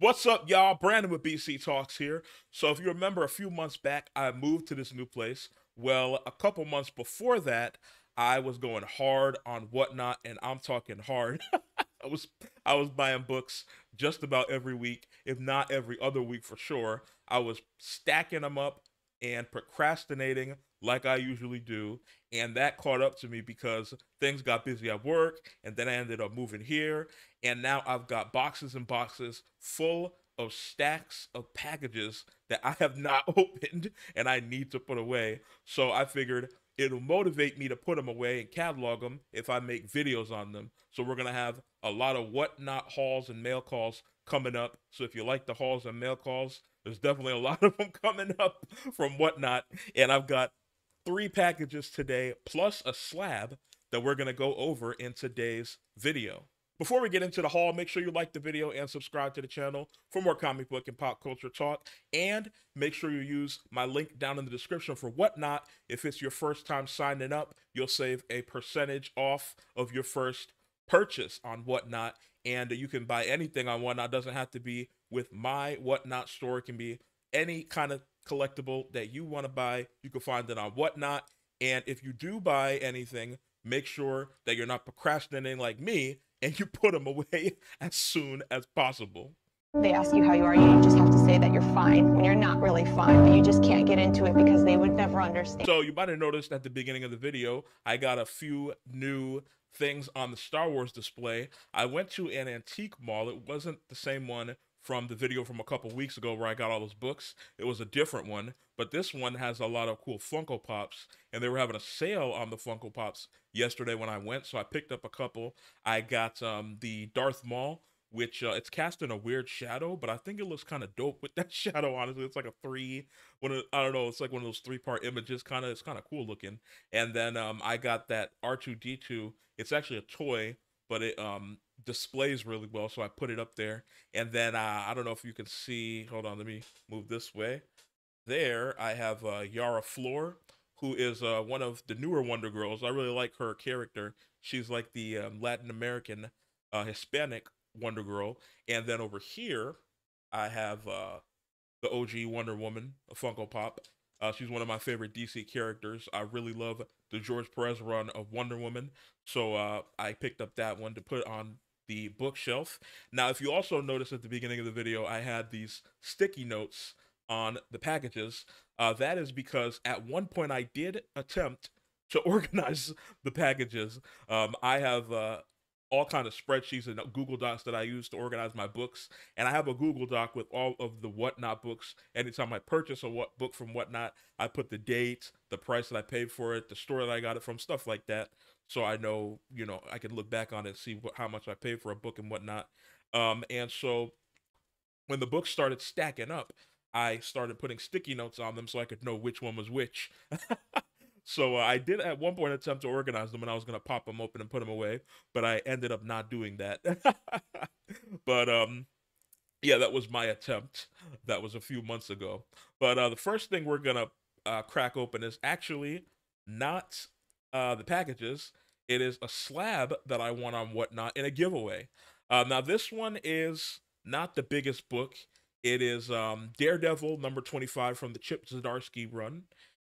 What's up, y'all? Brandon with BC Talks here. So, if you remember, a few months back, I moved to this new place. Well, a couple months before that, I was going hard on Whatnot, and I'm talking hard. I was I was buying books just about every week, if not every other week for sure. I was stacking them up and procrastinating like I usually do, and that caught up to me because things got busy at work, and then I ended up moving here, and now I've got boxes and boxes full of stacks of packages that I have not opened and I need to put away. So I figured it'll motivate me to put them away and catalog them if I make videos on them. So we're gonna have a lot of Whatnot hauls and mail calls coming up. So if you like the hauls and mail calls, there's definitely a lot of them coming up from Whatnot. And I've got three packages today plus a slab that we're gonna go over in today's video. Before we get into the haul, make sure you like the video and subscribe to the channel for more comic book and pop culture talk. And make sure you use my link down in the description for Whatnot. If it's your first time signing up, you'll save a percentage off of your first purchase on Whatnot. And you can buy anything on Whatnot. It doesn't have to be with my Whatnot store. It can be any kind of collectible that you want to buy. You can find it on Whatnot. And if you do buy anything, make sure that you're not procrastinating like me and you put them away as soon as possible. They ask you how you are, you just have to say that you're fine when you're not really fine, but you just can't get into it because they would never understand. So you might have noticed at the beginning of the video, I got a few new things on the Star Wars display. I went to an antique mall. It wasn't the same one from the video from a couple weeks ago where I got all those books. It was a different one, but this one has a lot of cool Funko Pops, and they were having a sale on the Funko Pops yesterday when I went, so I picked up a couple. I got the Darth Maul, which it's cast in a weird shadow, but I think it looks kind of dope with that shadow. Honestly, it's like a I don't know, it's like one of those three-part images. It's kind of cool looking. And then I got that R2D2. It's actually a toy, but it displays really well, so I put it up there. And then I don't know if you can see. Hold on, let me move this way. There, I have Yara Flor, who is one of the newer Wonder Girls. I really like her character. She's like the Latin American, Hispanic Wonder Girl. And then over here, I have the OG Wonder Woman, a Funko Pop. She's one of my favorite DC characters. I really love the George Perez run of Wonder Woman. So I picked up that one to put on the bookshelf. Now, if you also noticed at the beginning of the video, I had these sticky notes on the packages. That is because at one point I did attempt to organize the packages. I have all kind of spreadsheets and Google Docs that I use to organize my books. And I have a Google Doc with all of the Whatnot books. Anytime I purchase a book from Whatnot, I put the date, the price that I paid for it, the store that I got it from, stuff like that. So I know, I can look back on it and see how much I paid for a book and whatnot. And so when the books started stacking up, I started putting sticky notes on them so I could know which one was which. So I did at one point attempt to organize them, and I was gonna pop them open and put them away, but I ended up not doing that. But yeah, that was my attempt. That was a few months ago. But the first thing we're gonna crack open is actually not the packages. It is a slab that I won on Whatnot in a giveaway. Now this one is not the biggest book. It is Daredevil number 25 from the Chip Zdarsky run,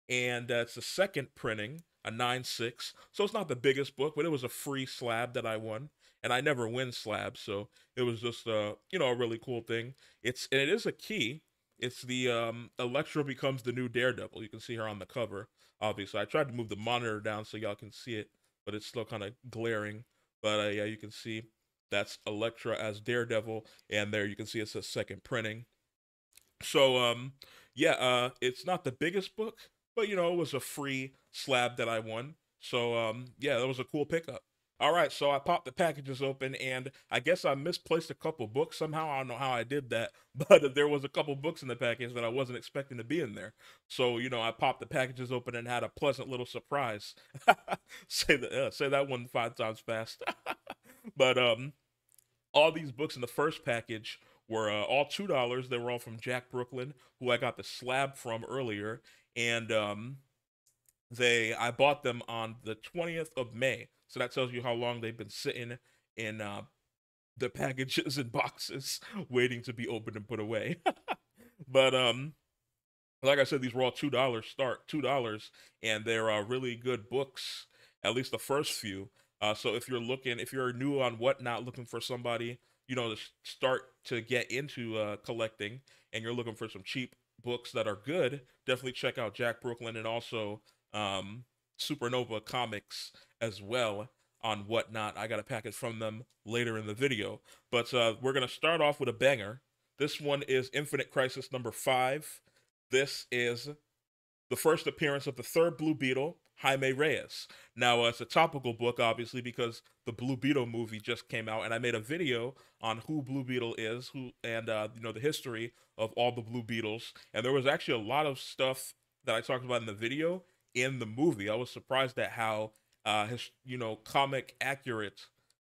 and it's the second printing, a 9.6. So it's not the biggest book, but it was a free slab that I won, and I never win slabs, so it was just a really cool thing. It is a key. It's the Elektra becomes the new Daredevil. You can see her on the cover. Obviously, I tried to move the monitor down so y'all can see it, but it's still kind of glaring. But yeah, you can see that's Elektra as Daredevil, and there you can see it says second printing. So yeah, it's not the biggest book, but it was a free slab that I won. So yeah, that was a cool pickup. All right, so I popped the packages open, and I guess I misplaced a couple books somehow. I don't know how I did that, but there was a couple books in the package that I wasn't expecting to be in there. So I popped the packages open and had a pleasant little surprise. Say that one 5 times fast. But all these books in the first package were all $2. They were all from Jack Brooklyn, who I got the slab from earlier, and I bought them on the 20th of May. So that tells you how long they've been sitting in the packages and boxes waiting to be opened and put away. But like I said, these were all $2 start, $2, and they're really good books. At least the first few. So if you're new on Whatnot, looking for somebody, to start to get into collecting, and you're looking for some cheap books that are good, definitely check out Jack Brooklyn and also um, Supernova Comics as well on Whatnot. I got a package from them later in the video, but we're gonna start off with a banger. This one is Infinite Crisis number 5. This is the first appearance of the third Blue Beetle, Jaime Reyes. Now, it's a topical book, obviously, because the Blue Beetle movie just came out, and I made a video on who Blue Beetle is, the history of all the Blue Beetles. And there was actually a lot of stuff that I talked about in the video in the movie. I was surprised at how, comic accurate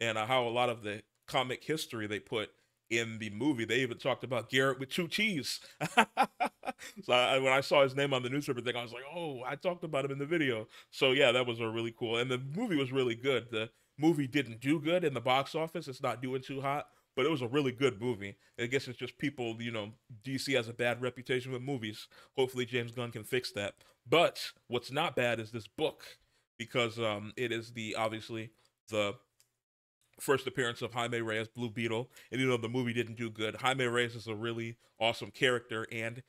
and how a lot of the comic history they put in the movie. They even talked about Garrett with 2 T's. So when I saw his name on the newspaper thing, I was like, oh, I talked about him in the video. So yeah, that was a really cool. And the movie was really good. The movie didn't do good in the box office. It's not doing too hot, but it was a really good movie. I guess it's just people, DC has a bad reputation with movies. Hopefully James Gunn can fix that. But what's not bad is this book, because it is obviously the first appearance of Jaime Reyes, Blue Beetle. And the movie didn't do good, Jaime Reyes is a really awesome character, and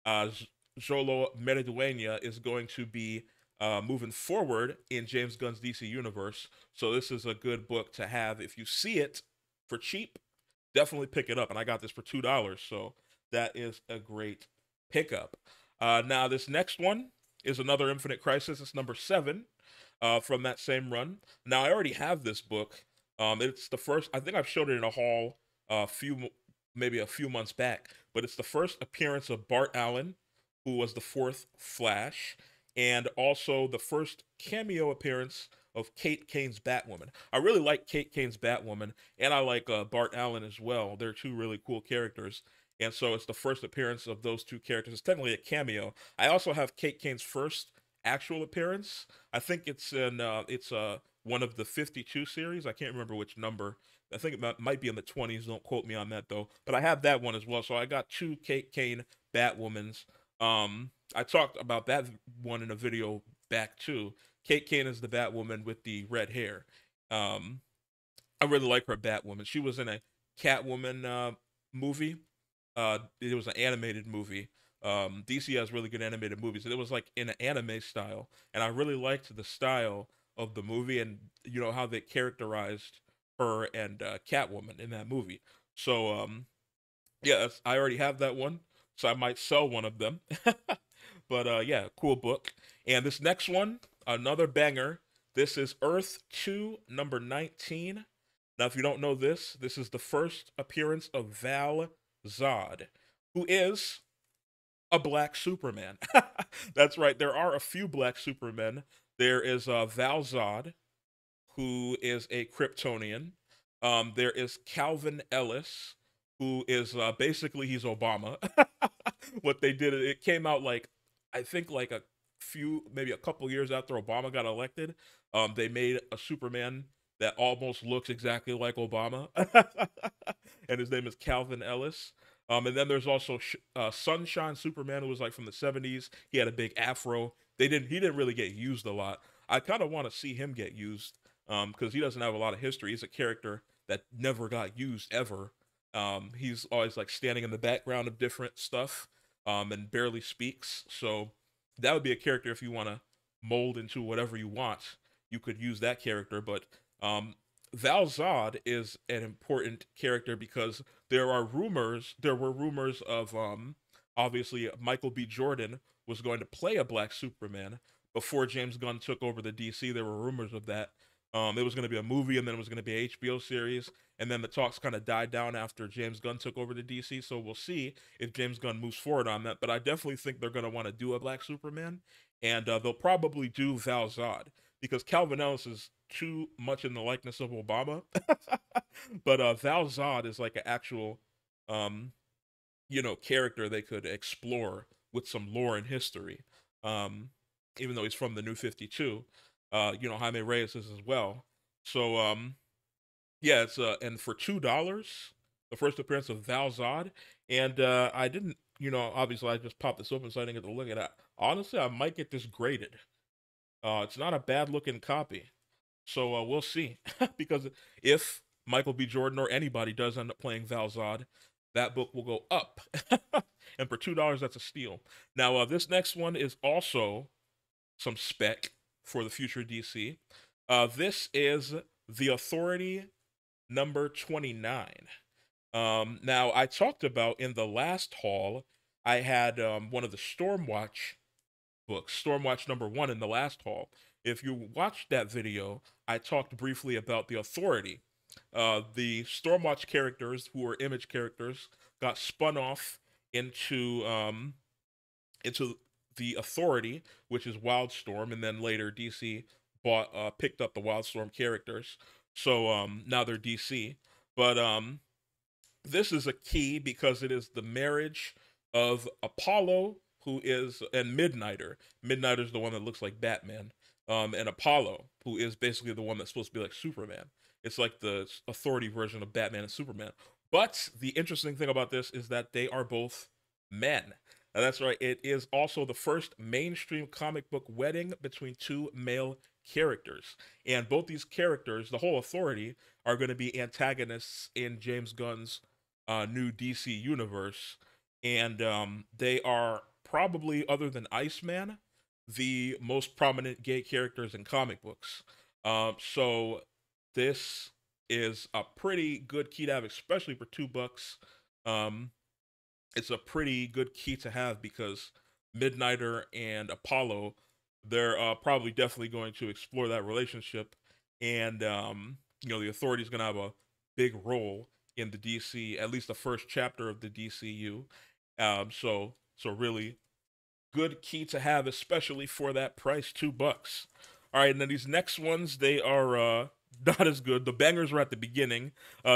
Xolo Meridueña is going to be moving forward in James Gunn's DC universe. So this is a good book to have. If you see it for cheap, definitely pick it up. And I got this for $2, so that is a great pickup. Now, this next one is another Infinite Crisis. It's number 7 from that same run. Now, I already have this book. It's the first. I think I've showed it in a haul maybe a few months back, but it's the first appearance of Bart Allen, who was the 4th Flash, and also the first cameo appearance of Kate Kane's Batwoman. I really like Kate Kane's Batwoman, and I like Bart Allen as well. They're 2 really cool characters, and so it's the first appearance of those 2 characters. It's technically a cameo. I also have Kate Kane's first actual appearance. I think it's in one of the 52 series. I can't remember which number. I think it might be in the 20s. Don't quote me on that, though. But I have that one as well. So I got 2 Kate Kane Batwomans. I talked about that one in a video back, too. Kate Kane is the Batwoman with the red hair. I really like her Batwoman. She was in a Catwoman movie. It was an animated movie. DC has really good animated movies, and it was like in an anime style. And I really liked the style of the movie, and how they characterized her and Catwoman in that movie. So yeah, I already have that one, so I might sell one of them. But yeah, cool book. And this next one, another banger. This is Earth 2 number 19. Now, if you don't know this is the first appearance of Val Zod, who is a black Superman. That's right. There are a few black Supermen. There is Val Zod, who is a Kryptonian. There is Calvin Ellis, who is basically he's Obama. What they did, it came out I think maybe a couple years after Obama got elected. They made a Superman that almost looks exactly like Obama, and his name is Calvin Ellis. And then there's also Sunshine Superman, who was from the 70s. He had a big afro. He didn't really get used a lot. I kind of want to see him get used, because he doesn't have a lot of history. He's a character that never got used ever. He's always standing in the background of different stuff, and barely speaks. So that would be a character, if you want to mold into whatever you want, you could use that character. But Val Zod is an important character because there were rumors of obviously Michael B. Jordan was going to play a black Superman before James Gunn took over the DC. There were rumors of that. It was going to be a movie, and then it was going to be an HBO series, and then the talks kind of died down after James Gunn took over the DC. So we'll see if James Gunn moves forward on that. But I definitely think they're going to want to do a black Superman, and they'll probably do Val Zod, because Calvin Ellis is too much in the likeness of Obama. But Val Zod is an actual character they could explore with some lore and history. Even though he's from the New 52, Jaime Reyes is as well. So Yeah, it's and for $2, the first appearance of Val Zod, and I didn't, obviously I just popped this open so I didn't get to look at it. Honestly, I might get this graded. It's not a bad looking copy, so we'll see. Because if Michael B. Jordan or anybody does end up playing Val Zod, that book will go up, and for $2, that's a steal. Now, this next one is also some spec for the future DC. This is The Authority number 29. Now, I talked about in the last haul, I had one of the Stormwatch books, Stormwatch number 1 in the last haul. If you watched that video, I talked briefly about the Authority. The Stormwatch characters, who were Image characters, got spun off into the Authority, which is Wildstorm, and then later DC picked up the Wildstorm characters. So now they're DC. But this is a key because it is the marriage of Apollo, who is and Midnighter. Midnighter's the one that looks like Batman. And Apollo, who is basically the one that's supposed to be like Superman. It's like the Authority version of Batman and Superman. But the interesting thing about this is that they are both men. And that's right, it is also the first mainstream comic book wedding between two male characters. And both these characters, the whole Authority, are going to be antagonists in James Gunn's new DC universe. And they are probably, other than Iceman, the most prominent gay characters in comic books. So this is a pretty good key to have, especially for $2. Um, it's a pretty good key to have because Midnighter and Apollo, they're probably definitely going to explore that relationship, and the Authority is going to have a big role in the DC, at least the first chapter of the DCU. So really good key to have, especially for that price, $2. All right, and then these next ones, they are not as good. The bangers are at the beginning.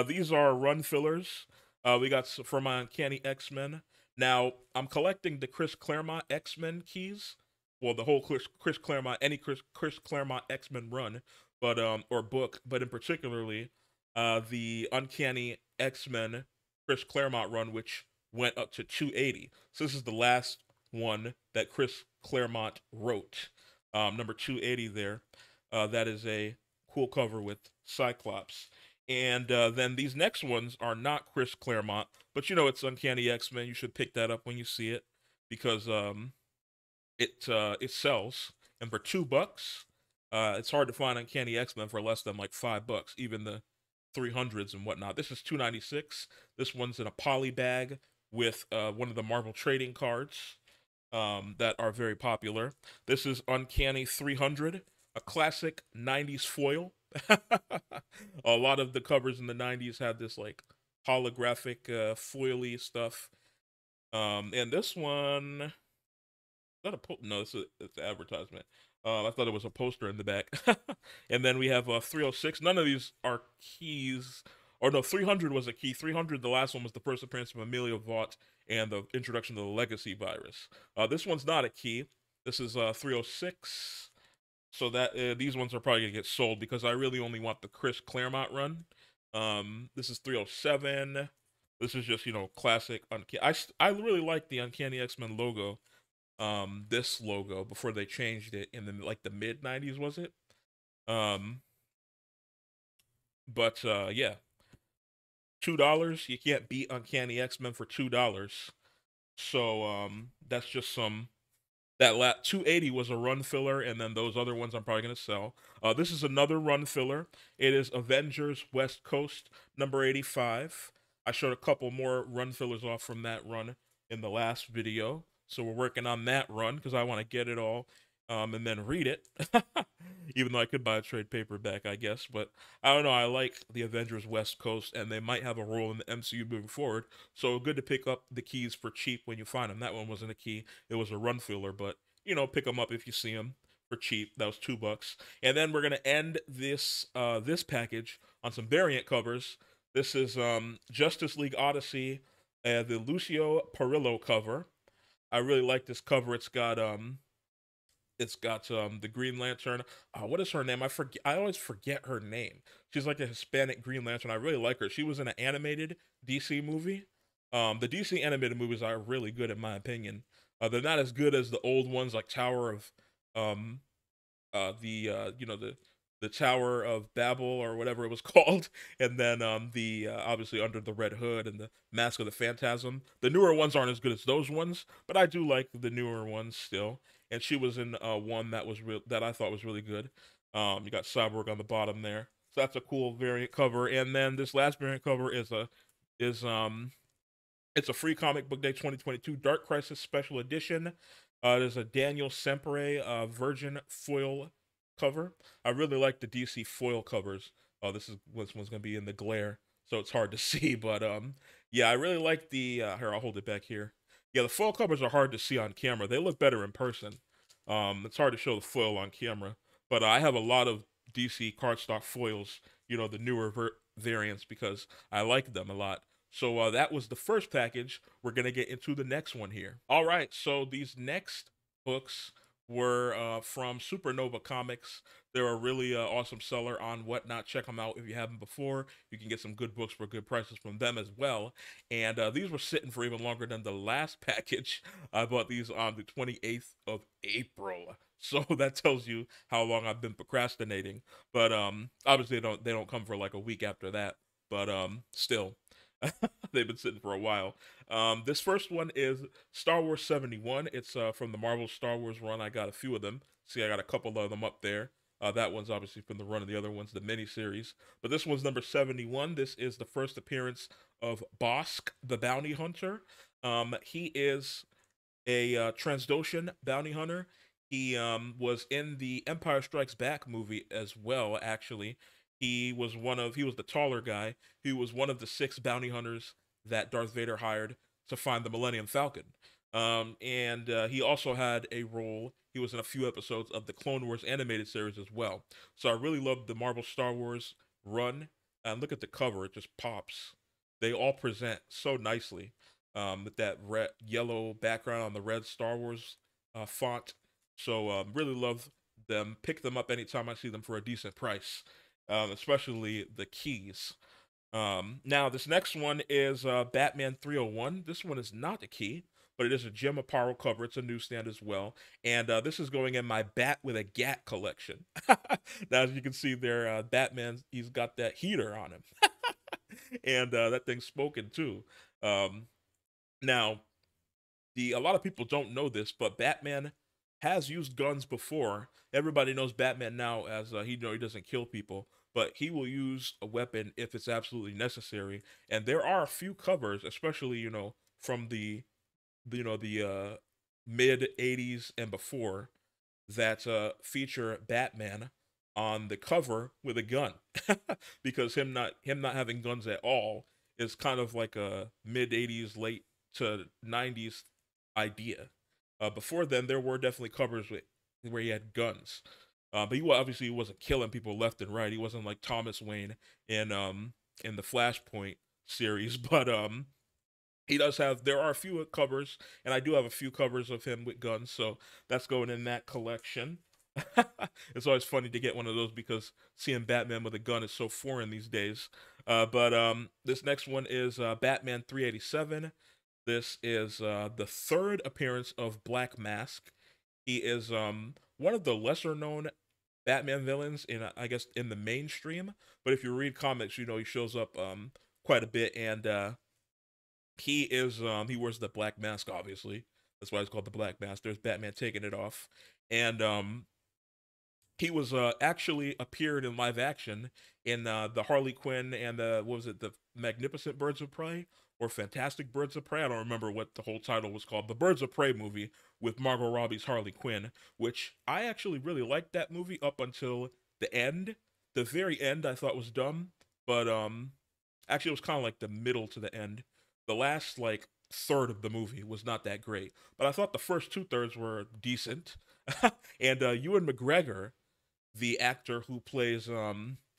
These are run fillers. We got for my Uncanny X-Men. Now, I'm collecting the Chris Claremont X-Men keys. Well, the whole Chris Claremont, any Chris Claremont X-Men run, but or book, but in particularly, the Uncanny X-Men Chris Claremont run, which went up to 280. So this is the last one that Chris Claremont wrote. Number 280 there. That is a cool cover with Cyclops. And then these next ones are not Chris Claremont, but it's Uncanny X-Men. You should pick that up when you see it because it sells. And for $2, it's hard to find Uncanny X-Men for less than like $5, even the 300s and whatnot. This is $2.96. This one's in a poly bag with one of the Marvel trading cards that are very popular. This is Uncanny 300, a classic 90s foil. A lot of the covers in the 90s had this like holographic foily stuff. And this one, is that no, it's an advertisement. I thought it was a poster in the back. And then we have 306. None of these are keys. Or no, 300 was a key. 300, the last one, was the first appearance of Amelia Vaught and the introduction to the Legacy virus. This one's not a key. This is 306. So that these ones are probably gonna get sold because I really only want the Chris Claremont run. This is 307. This is just classic. I really like the Uncanny X-Men logo. This logo before they changed it in the mid 90s, was it? But yeah, $2. You can't beat Uncanny X-Men for $2. So that's just some. That 280 was a run filler, and then those other ones I'm probably going to sell. This is another run filler. It is Avengers West Coast number 85. I showed a couple more run fillers off from that run in the last video. So we're working on that run because I want to get it all and then read it. Even though I could buy a trade paperback, I guess. But I don't know. I like the Avengers West Coast, and they might have a role in the MCU moving forward. So good to pick up the keys for cheap when you find them. That one wasn't a key. It was a run filler, but, pick them up if you see them for cheap. That was $2. And then we're going to end this package on some variant covers. This is Justice League Odyssey, the Lucio Perillo cover. I really like this cover. It's got It's got the Green Lantern. What is her name? I forget. I always forget her name. She's like a Hispanic Green Lantern. I really like her. She was in an animated DC movie. The DC animated movies are really good in my opinion. They're not as good as the old ones like Tower of um the you know the Tower of Babel or whatever it was called, and then the obviously Under the Red Hood and the Mask of the Phantasm. The newer ones aren't as good as those ones, but I do like the newer ones still. And she was in one that was that I thought was really good. You got Cyborg on the bottom there, so that's a cool variant cover. And then this last variant cover is it's a free comic book day 2022 Dark Crisis special edition. There's a Daniel Sempre Virgin foil cover. I really like the DC foil covers. Oh, this one's gonna be in the glare, so it's hard to see. But yeah, I really like the. Here, I'll hold it back here. Yeah, the foil covers are hard to see on camera. They look better in person. It's hard to show the foil on camera, but I have a lot of DC cardstock foils. You know, the newer variants because I like them a lot. So that was the first package. We're going to get into the next one here. All right, so these next books were from Supernova Comics. They're a really awesome seller on Whatnot. Check them out if you haven't before. You can get some good books for good prices from them as well. And these were sitting for even longer than the last package. I bought these on the 28th of April. So that tells you how long I've been procrastinating. But obviously they don't come for like a week after that. But still, they've been sitting for a while. This first one is Star Wars 71. It's from the Marvel Star Wars run. I got a few of them. See, I got a couple of them up there. That one's obviously from the run, and the other one's the miniseries. But this one's number 71. This is the first appearance of Bosk, the bounty hunter. He is a Transdoshan bounty hunter. He was in the Empire Strikes Back movie as well, actually. He was the taller guy. He was one of the 6 bounty hunters that Darth Vader hired to find the Millennium Falcon. And he also had a role. He was in a few episodes of the Clone Wars animated series as well. So I really love the Marvel Star Wars run. And look at the cover; it just pops. They all present so nicely with that red, yellow background on the red Star Wars font. So really love them. Pick them up anytime I see them for a decent price. Especially the keys. Now, this next one is Batman 301. This one is not a key, but it is a Gem Apparel cover. It's a newsstand as well. And this is going in my Bat with a Gat collection. Now, as you can see there, Batman, he's got that heater on him. And that thing's smoking too. Now, a lot of people don't know this, but Batman has used guns before. Everybody knows Batman now as he doesn't kill people, but he will use a weapon if it's absolutely necessary. And there are a few covers, especially from the mid '80s and before, that feature Batman on the cover with a gun, because him not having guns at all is kind of like a mid '80s, late to '90s idea. Before then, there were definitely covers where he had guns, but obviously he wasn't killing people left and right. He wasn't like Thomas Wayne in the Flashpoint series, but he does have. There are a few covers, and I do have a few covers of him with guns, so that's going in that collection. It's always funny to get one of those because seeing Batman with a gun is so foreign these days. But this next one is Batman 387. This is the third appearance of Black Mask. He is one of the lesser known Batman villains in I guess in the mainstream. But if you read comics, he shows up quite a bit, and he wears the black mask. Obviously, that's why it's called the Black Mask. There's Batman taking it off, and he was actually appeared in live action in the Harley Quinn and the Magnificent Birds of Prey or Fantastic Birds of Prey. I don't remember what the whole title was called. The Birds of Prey movie with Margot Robbie's Harley Quinn, which I actually really liked that movie up until the end. The very end I thought was dumb, but actually it was kind of like the middle to the end. The last like third of the movie was not that great, but I thought the first 2/3 were decent. And Ewan McGregor, the actor who plays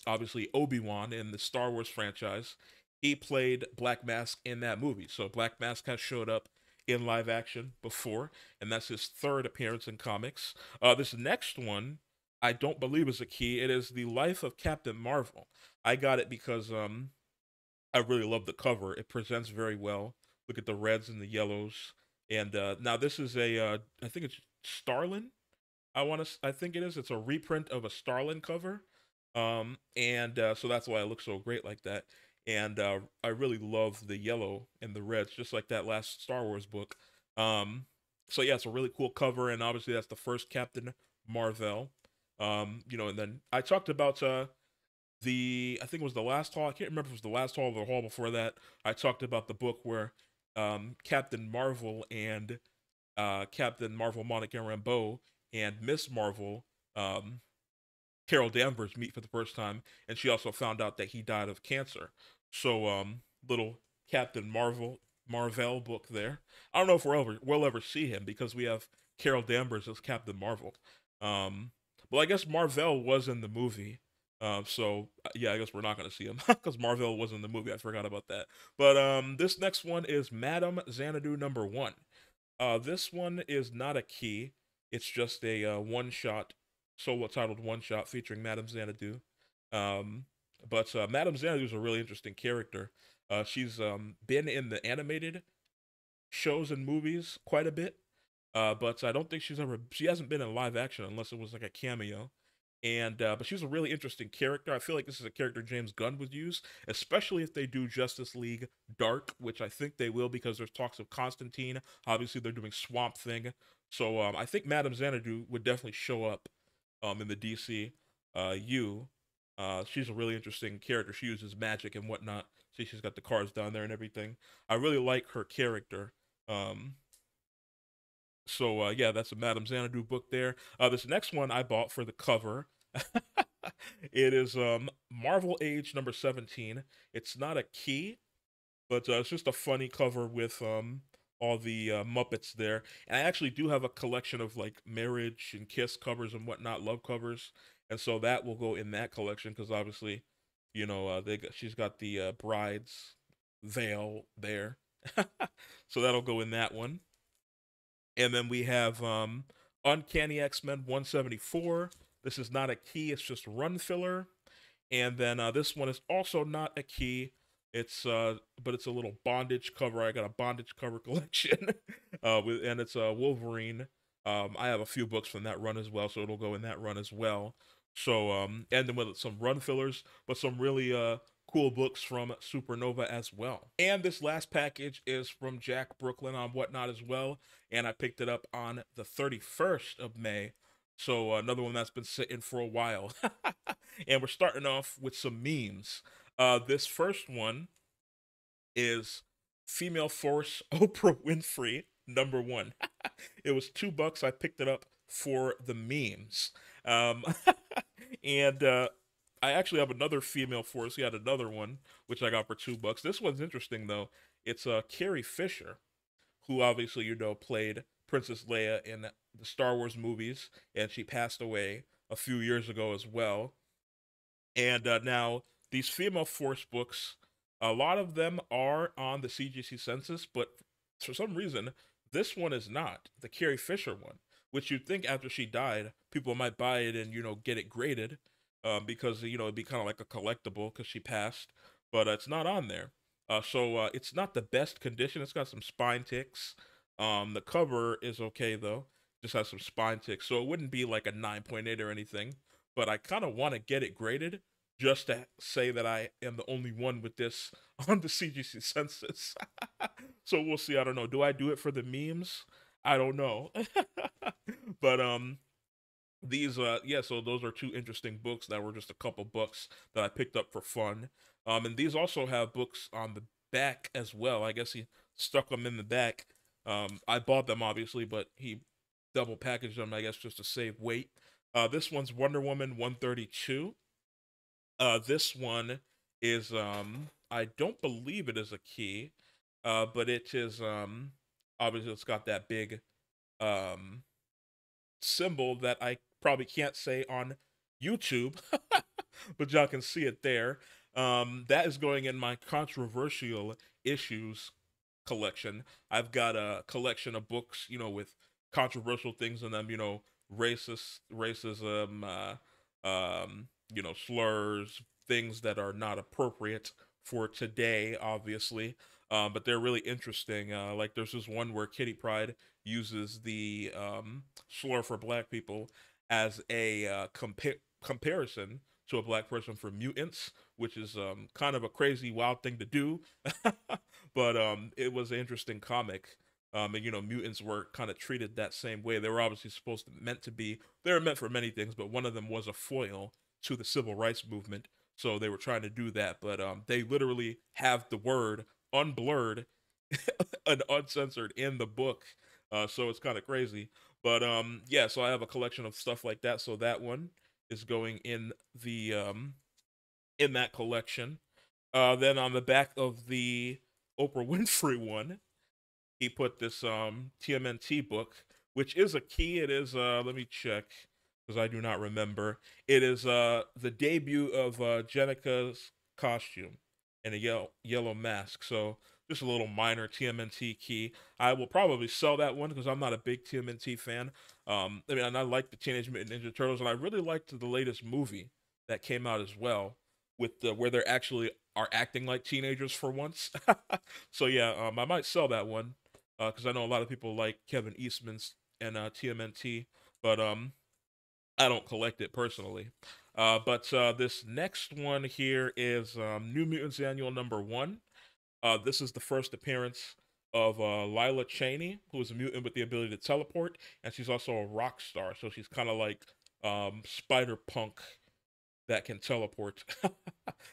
obviously Obi-Wan in the Star Wars franchise, he played Black Mask in that movie. So Black Mask has showed up in live action before, and that's his third appearance in comics. This next one, I don't believe is a key. It is The Life of Captain Marvel. I got it because I really love the cover. It presents very well. Look at the reds and the yellows. And now this is I think it's Starlin. I think it is. It's a reprint of a Starlin cover. And so that's why it looks so great like that. And I really love the yellow and the reds, just like that last Star Wars book. So yeah, it's a really cool cover, and obviously that's the first Captain Marvel. And then I talked about I think it was the last haul. I can't remember if it was the last haul or the haul before that. I talked about the book where Captain Marvel and Captain Marvel Monica Rambeau and Miss Marvel, Carol Danvers, meet for the first time, and she also found out that he died of cancer. So little Captain Marvel book there. I don't know if we'll ever see him because we have Carol Danvers as Captain Marvel. Well, I guess Marvel was in the movie. So yeah, I guess we're not gonna see him because Marvel was in the movie. I forgot about that. But this next one is Madame Xanadu #1. This one is not a key. It's just a one shot, solo titled one shot featuring Madame Xanadu. But Madame Xanadu is a really interesting character. She's been in the animated shows and movies quite a bit. But I don't think she hasn't been in live action unless it was like a cameo. And but she's a really interesting character. I feel like this is a character James Gunn would use, especially if they do Justice League Dark, which I think they will because there's talks of Constantine. Obviously, they're doing Swamp Thing, so I think Madame Xanadu would definitely show up in the DC U. She's a really interesting character. She uses magic and whatnot. See, she's got the cards down there and everything. I really like her character. So yeah, that's a Madame Xanadu book there. This next one I bought for the cover. It is Marvel Age #17. It's not a key, but it's just a funny cover with all the Muppets there. And I actually do have a collection of like marriage and kiss covers and whatnot, love covers, and so that will go in that collection because obviously, she's got the bride's veil there, so that'll go in that one. And then we have Uncanny X-Men 174. This is not a key, it's just run filler. And then this one is also not a key. It's but it's a little bondage cover. I got a bondage cover collection. And it's Wolverine. I have a few books from that run as well, so it'll go in that run as well. So and then with some run fillers, but some really cool books from Supernova as well. And this last package is from Jack Brooklyn on Whatnot as well, and I picked it up on the 31st of May. So another one that's been sitting for a while. And we're starting off with some memes. This first one is Female Force Oprah Winfrey #1. It was $2. I picked it up for the memes. And I actually have another Female Force. He had another one, which I got for $2. This one's interesting though. It's Carrie Fisher, who obviously played Princess Leia in the Star Wars movies, and she passed away a few years ago as well. And now these Female Force books, a lot of them are on the CGC census, but for some reason this one is not, the Carrie Fisher one, which you'd think after she died people might buy it and get it graded. Because it'd be kind of like a collectible because she passed, but it's not on there. So it's not the best condition. It's got some spine ticks. The cover is okay though, just has some spine ticks, so it wouldn't be like a 9.8 or anything. But I kind of want to get it graded just to say that I am the only one with this on the CGC census. So we'll see. I don't know. Do I do it for the memes? I don't know. But these so those are two interesting books that were just a couple books that I picked up for fun. And these also have books on the back as well. I guess he stuck them in the back. I bought them obviously, but he double packaged them, I guess, just to save weight. This one's Wonder Woman 132. This one is I don't believe it is a key, but it is obviously it's got that big symbol that I probably can't say on YouTube, but y'all can see it there. That is going in my controversial issues collection. I've got a collection of books, with controversial things in them, racism, slurs, things that are not appropriate for today, obviously. But they're really interesting. Like there's this one where Kitty Pryde uses the slur for black people as a comparison to a black person for mutants, which is kind of a crazy, wild thing to do. But it was an interesting comic. And mutants were kind of treated that same way. They were obviously they were meant for many things, but one of them was a foil to the civil rights movement. So they were trying to do that, but they literally have the word unblurred and uncensored in the book. So it's kind of crazy. But yeah, so I have a collection of stuff like that. So that one is going in that collection. Then on the back of the Oprah Winfrey one, he put this TMNT book, which is a key. It is let me check because I do not remember. It is the debut of Jenica's costume and a yellow mask. So just a little minor TMNT key. I will probably sell that one because I'm not a big TMNT fan. And I like the Teenage Mutant Ninja Turtles, and I really liked the latest movie that came out as well, with where they're actually are acting like teenagers for once. So yeah, I might sell that one because I know a lot of people like Kevin Eastman's and TMNT, but I don't collect it personally. But this next one here is New Mutants Annual #1. This is the first appearance of Lila Cheney, who is a mutant with the ability to teleport, and she's also a rock star. So she's kind of like Spider Punk that can teleport.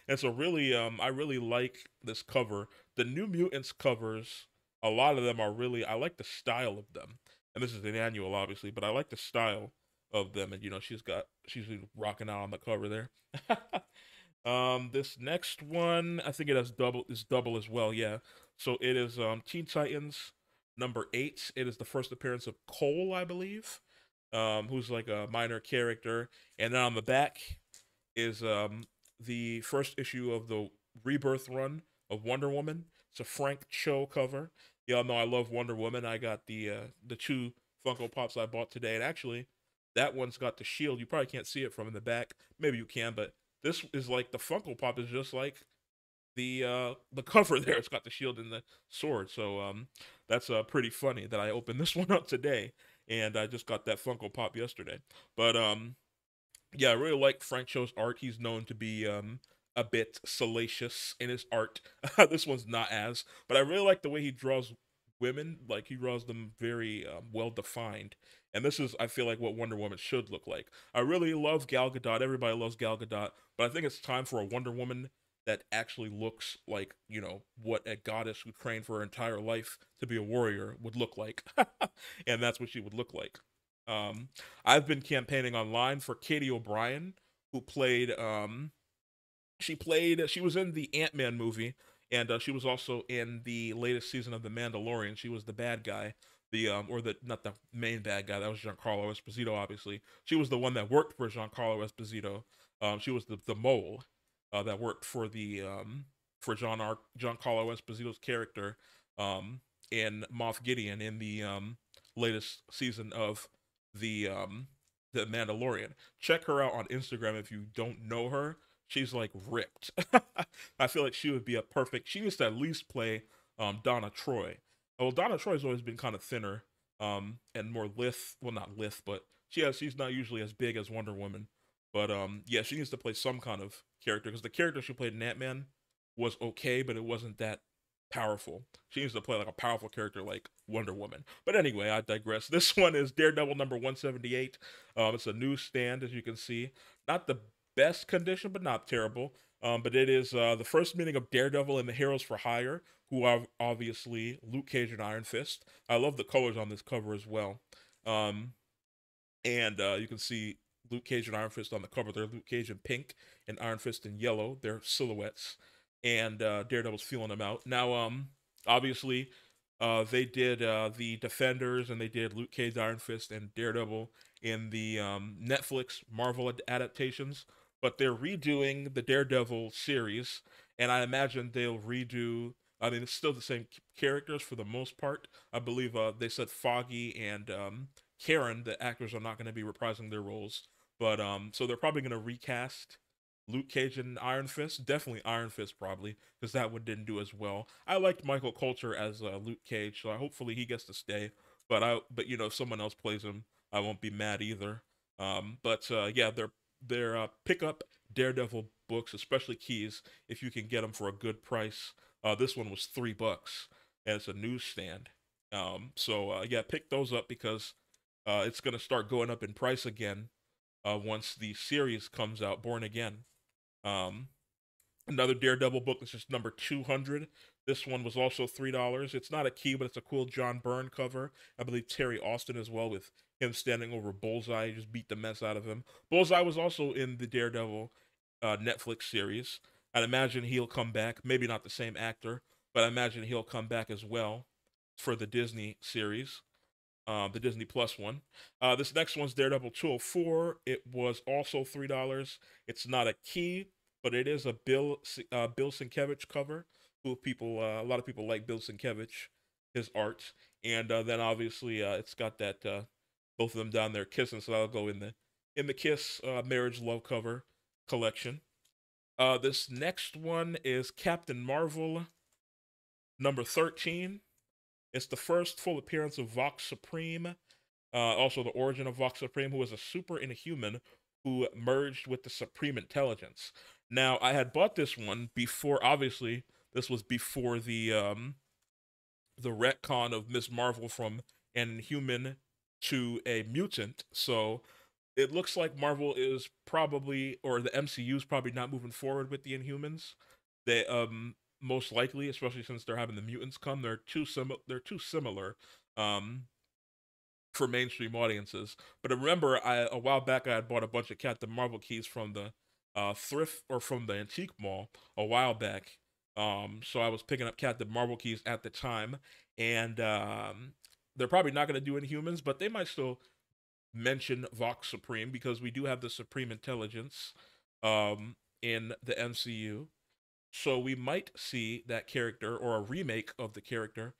And so really, I really like this cover. The New Mutants covers, a lot of them are really, I like the style of them. And this is an annual, obviously, but I like the style of them. And she's rocking out on the cover there. This next one, I think it has double as well, yeah. So it is Teen Titans #8. It is the first appearance of Cole, I believe, who's like a minor character. And then on the back is the first issue of the Rebirth run of Wonder Woman. It's a Frank Cho cover. Y'all know I love Wonder Woman. I got the 2 Funko Pops I bought today, and actually, that one's got the shield. You probably can't see it from in the back. Maybe you can, but this is like the Funko Pop is just like the cover there. It's got the shield and the sword. So that's pretty funny that I opened this one up today, and I just got that Funko Pop yesterday. But yeah, I really like Frank Cho's art. He's known to be a bit salacious in his art. This one's not as, but I really like the way he draws women. Like he draws them very well defined. And this is, I feel like, what Wonder Woman should look like. I really love Gal Gadot. Everybody loves Gal Gadot, but I think it's time for a Wonder Woman that actually looks like, what a goddess who trained for her entire life to be a warrior would look like. And that's what she would look like. I've been campaigning online for Katie O'Brien, who played she was in the Ant-Man movie, and she was also in the latest season of The Mandalorian. She was the bad guy, not the main bad guy. That was Giancarlo Esposito, obviously. She was the one that worked for Giancarlo Esposito. She was the mole that worked for the Giancarlo Esposito's character in Moff Gideon in the latest season of the Mandalorian. Check her out on Instagram if you don't know her. She's like ripped. I feel like she would be a perfect. She needs to at least play Donna Troy. Well, Donna Troy's always been kind of thinner and more lithe. Well, not lithe, but she's not usually as big as Wonder Woman. But yeah, she needs to play some kind of character because the character she played in Ant-Man was okay, but it wasn't that powerful. She needs to play like a powerful character like Wonder Woman. But anyway, I digress. This one is Daredevil #178. It's a newsstand, as you can see. Not the best condition, but not terrible. But it is the first meeting of Daredevil and the Heroes for Hire, who are obviously Luke Cage and Iron Fist. I love the colors on this cover as well. And you can see Luke Cage and Iron Fist on the cover. They're Luke Cage in pink and Iron Fist in yellow. They're silhouettes. And Daredevil's feeling them out. Now, obviously, they did the Defenders, and they did Luke Cage, Iron Fist, and Daredevil in the Netflix Marvel adaptations. But they're redoing the Daredevil series, and I imagine they'll redo I mean, it's still the same characters for the most part. I believe they said Foggy and Karen, the actors, are not going to be reprising their roles, but so they're probably going to recast Luke Cage and Iron Fist. Definitely Iron Fist, probably, because that one didn't do as well. I liked Michael Coulter as Luke Cage, so hopefully he gets to stay. But you know, if someone else plays him, I won't be mad either. Yeah, they're pick up Daredevil books, especially keys, if you can get them for a good price. This one was $3, and it's a newsstand. Yeah, pick those up because it's gonna start going up in price again once the series comes out, Born Again. Um, Another Daredevil book. This is number 200. This one was also $3. It's not a key, but it's a cool John Byrne cover. I believe Terry Austin as well, with him standing over Bullseye. He just beat the mess out of him. Bullseye was also in the Daredevil Netflix series. I'd imagine he'll come back. Maybe not the same actor, but I imagine he'll come back as well for the Disney series, the Disney Plus one. This next one's Daredevil 204. It was also $3. It's not a key, but it is a Bill Sienkiewicz cover. Who people a lot of people like Bill Sienkiewicz, his art, and then obviously it's got that both of them down there kissing, so that'll go in the Kiss marriage love cover collection. This next one is Captain Marvel number 13. It's the first full appearance of Vox Supreme, also the origin of Vox Supreme, who is a super inhuman who merged with the Supreme Intelligence. Now, I had bought this one before, obviously, this was before the retcon of Miss Marvel from an Inhuman to a mutant, so it looks like Marvel is probably, or the MCU is probably not moving forward with the Inhumans. They most likely, especially since they're having the mutants come, they're too similar for mainstream audiences. But remember, a while back I had bought a bunch of Captain Marvel keys from the thrift or from the antique mall a while back. So I was picking up Captain Marvel keys at the time, and they're probably not going to do Inhumans, but they might still mention Vox Supreme because we do have the Supreme Intelligence in the MCU. So we might see that character or a remake of the character,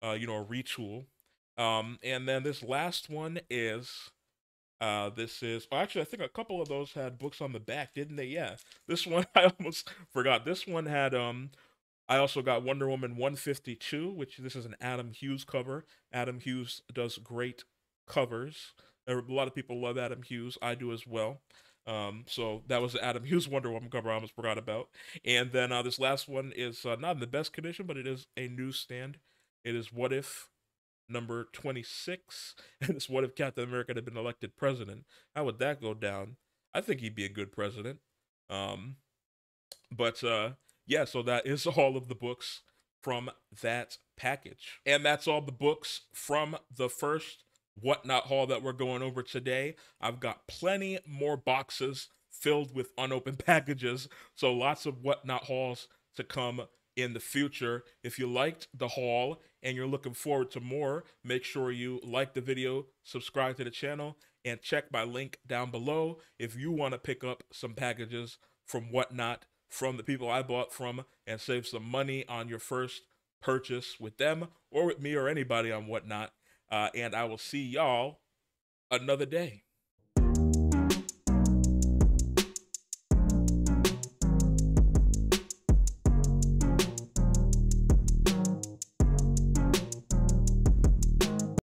a retool. And then this last one is actually, I think a couple of those had books on the back, didn't they? Yeah. This one I almost forgot. This one had I also got Wonder Woman 152, which this is an Adam Hughes cover. Adam Hughes does great covers. A lot of people love Adam Hughes. I do as well. So that was the Adam Hughes Wonder Woman cover I almost forgot about. And then this last one is not in the best condition, but it is a newsstand. It is What If number 26. And it's What If Captain America had been elected president. How would that go down? I think he'd be a good president. But yeah, so that is all of the books from that package. And that's all the books from the first Whatnot haul that we're going over today. I've got plenty more boxes filled with unopened packages, so lots of Whatnot hauls to come in the future. If you liked the haul and you're looking forward to more, make sure you like the video, subscribe to the channel, and check my link down below if you want to pick up some packages from Whatnot from the people I bought from and save some money on your first purchase with them or with me or anybody on Whatnot. And I will see y'all another day.